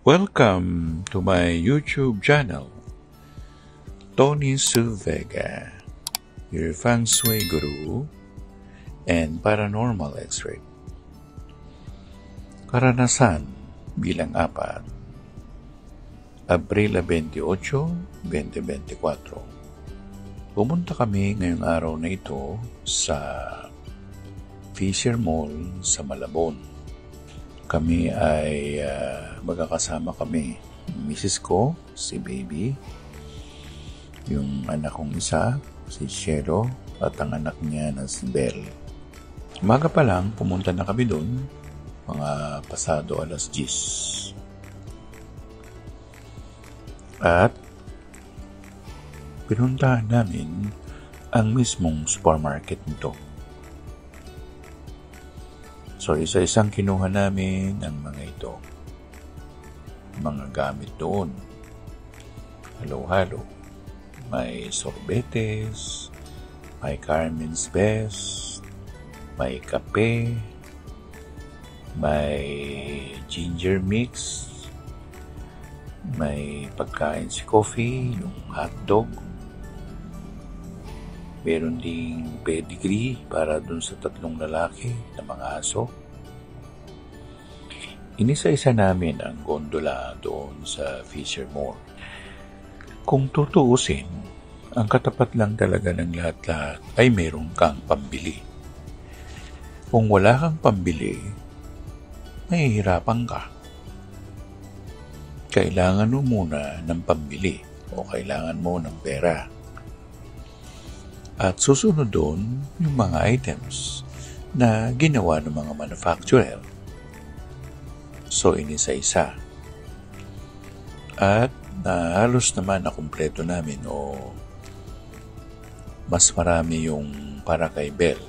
Welcome to my YouTube channel, Tony Suvega, your Feng Shui Guru and Paranormal Expert. Karanasan bilang 4, Abril 28, 2024. Pumunta kami ngayong araw na ito sa Fisher Mall sa Malabon. Kami ay magkakasama kami. Mrs. ko, si Baby, yung anak kong isa, si Shero, at ang anak niya na si Belle. Umaga pa lang, pumunta na kami doon, mga pasado 10:00. At pinuntahan namin ang mismong supermarket nito. So, isa-isang kinuha namin ang mga ito. Mga gamit doon. Halo-halo. May sorbetes, may Carmen's Best, may kape, may ginger mix, may pagkain si coffee, yung hotdog. Meron ding pedigree para dun sa 3 lalaki na mga aso. Inisa-isa namin ang gondola doon sa Fisher Mall. Kung tutuusin, ang katapat lang talaga ng lahat-lahat ay meron kang pambili. Kung wala kang pambili, mahihirapan ka. Kailangan mo muna ng pambili o kailangan mo ng pera. At susunod doon yung mga items na ginawa ng mga manufacturer. So, inisa-isa. At halos naman na kumpleto namin o mas marami yung para kay Belle.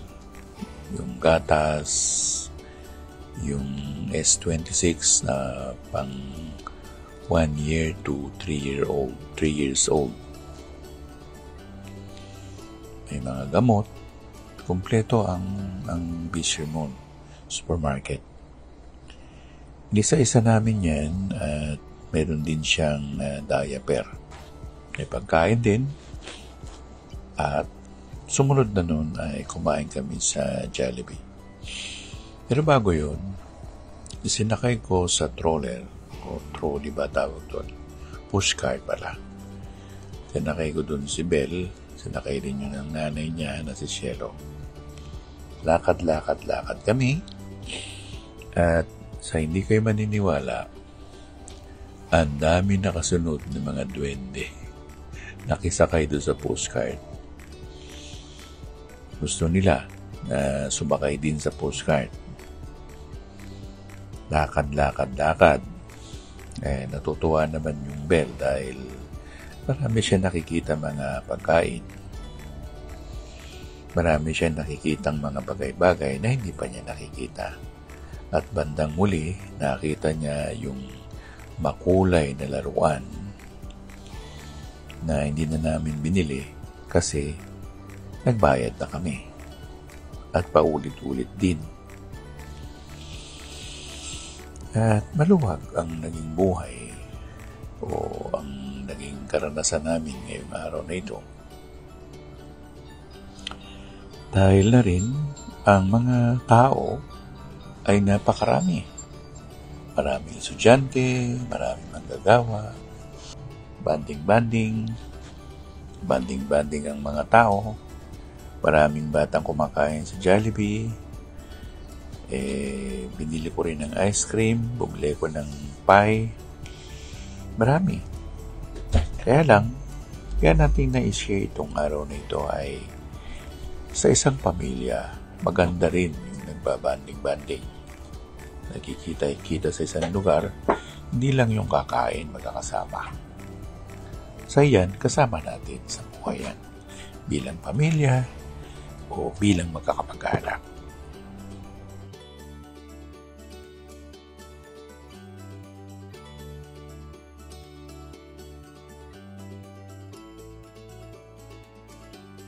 Yung gatas, yung S26 na pang 1 year to 3 years old. May mga gamot, kumpleto ang Fisher Mall supermarket. Isa-isa namin yan at meron din siyang diaper. May pagkain din at sumunod na nun ay kumain kami sa Jollibee. Pero bago yun, isinakay ko sa trolley ba tawag doon? Pushcart pala. Sinakay ko doon si Belle. Sinakay din yun ng nanay niya na si Shelo. Lakad kami. At sa hindi kayo maniniwala, ang dami nakasunod ng mga duwende. Nakisakay doon sa postcard. Gusto nila na sumakay din sa postcard. Lakad. Natutuwa naman yung Belle dahil marami siya nakikita mga pagkain. Marami siya nakikitang mga bagay-bagay na hindi pa niya nakikita. At bandang muli, nakita niya yung makulay na laruan na hindi na namin binili kasi nagbayad na kami. At paulit-ulit din. At maluwag ang naging buhay o ang naging karanasan namin ngayong araw na ito. Dahil na rin ang mga tao ay napakarami. Maraming estudyante, maraming manggagawa, banding ang mga tao, maraming batang kumakain sa Jollibee, binili ko rin ng ice cream, bumili ko ng pie, marami. Kaya natin na-share itong araw na ito ay sa isang pamilya, maganda rin yung nagbabanding-banding. Nakikita sa isang lugar, hindi lang yung kakain magkakasama. Sa iyan, kasama natin sa buhay yan. Bilang pamilya o bilang magkakapag-anak.